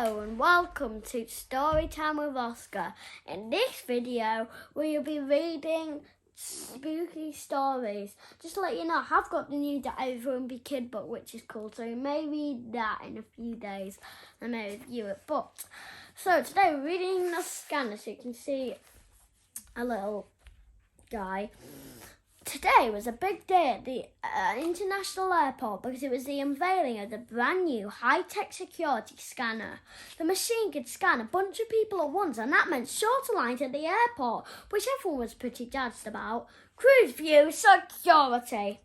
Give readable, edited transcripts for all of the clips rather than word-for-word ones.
Hello and welcome to Storytime with Oscar. In this video, we'll be reading spooky stories. Just to let you know, I have got the new Diary of a Wimpy Kid book, which is cool, so you may read that in a few days and may review it. So today we're reading the scanner, so you can see a little guy. Today was a big day at the international airport because it was the unveiling of the brand new high-tech security scanner. The machine could scan a bunch of people at once, and that meant shorter lines at the airport, which everyone was pretty jazzed about. Cruise view security.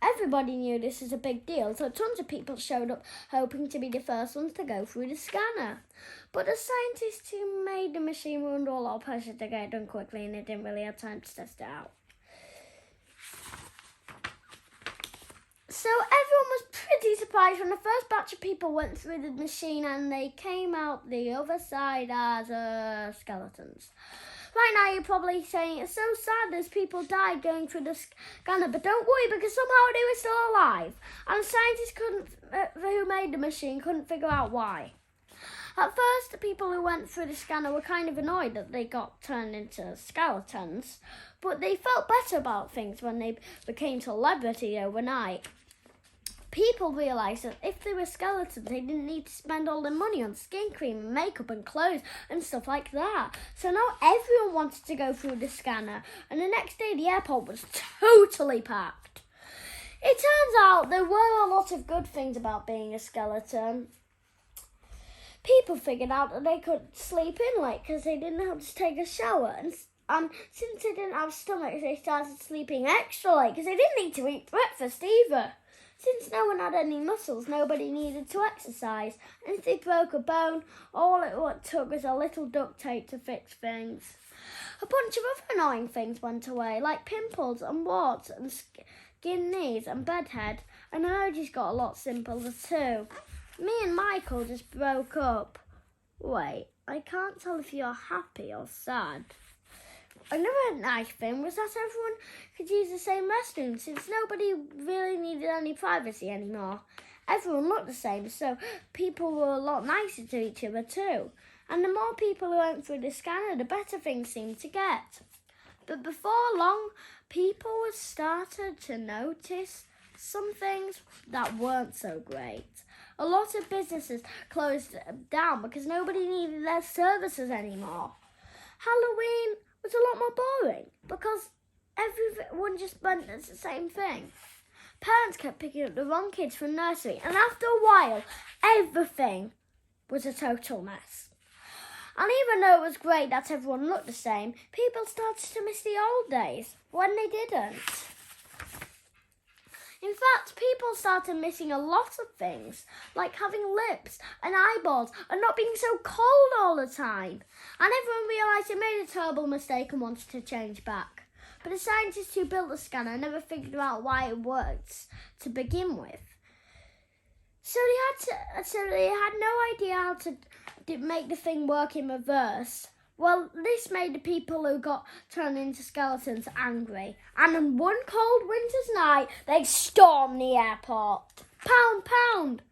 Everybody knew this was a big deal, so tons of people showed up hoping to be the first ones to go through the scanner. But the scientists who made the machine were under a lot of pressure to get it done quickly, and they didn't really have time to test it out. So everyone was pretty surprised when the first batch of people went through the machine and they came out the other side as skeletons. Right now you're probably saying it's so sad those people died going through the scanner, but don't worry because somehow they were still alive. And scientists who made the machine couldn't figure out why. At first, the people who went through the scanner were kind of annoyed that they got turned into skeletons, but they felt better about things when they became celebrity overnight. People realised that if they were skeletons, they didn't need to spend all their money on skin cream and makeup and clothes and stuff like that. So now everyone wanted to go through the scanner, and the next day the airport was totally packed. It turns out there were a lot of good things about being a skeleton. People figured out that they could sleep in late because they didn't have to take a shower, and since they didn't have stomachs, they started sleeping extra late because they didn't need to eat breakfast either. Since no one had any muscles, nobody needed to exercise, and if they broke a bone, all it took was a little duct tape to fix things. A bunch of other annoying things went away, like pimples and warts and skin knees and bedhead, and allergies got a lot simpler too. Me and Michael just broke up. Wait, I can't tell if you're happy or sad. Another nice thing was that everyone could use the same restroom since nobody really needed any privacy anymore. Everyone looked the same, so people were a lot nicer to each other too. And the more people who went through the scanner, the better things seemed to get. But before long, people started to notice some things that weren't so great. A lot of businesses closed down because nobody needed their services anymore. Halloween was a lot more boring because everyone just went as the same thing. Parents kept picking up the wrong kids from nursery, and after a while, everything was a total mess. And even though it was great that everyone looked the same, people started to miss the old days when they didn't. In fact, people started missing a lot of things, like having lips and eyeballs and not being so cold all the time. And everyone realised they made a terrible mistake and wanted to change back. But the scientists who built the scanner never figured out why it worked to begin with. So they had no idea how to make the thing work in reverse. Well, this made the people who got turned into skeletons angry. And on one cold winter's night, they stormed the airport. Pound, pound!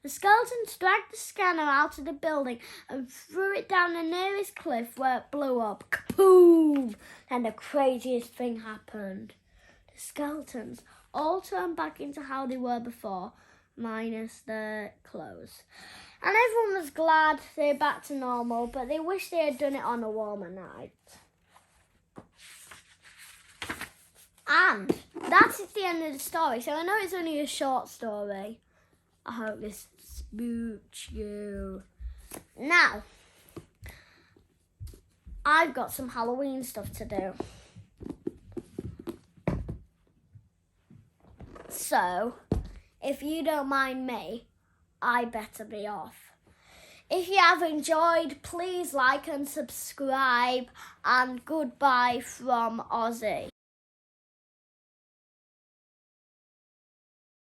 The skeletons dragged the scanner out of the building and threw it down the nearest cliff where it blew up. Kaboom! Then the craziest thing happened. The skeletons all turned back into how they were before, minus their clothes. And everyone was glad they were back to normal, but they wished they had done it on a warmer night. And that is the end of the story. So I know it's only a short story. I hope this spooks you. Now, I've got some Halloween stuff to do. So, if you don't mind me, I better be off. If you have enjoyed, please like and subscribe, and goodbye from Ozzy.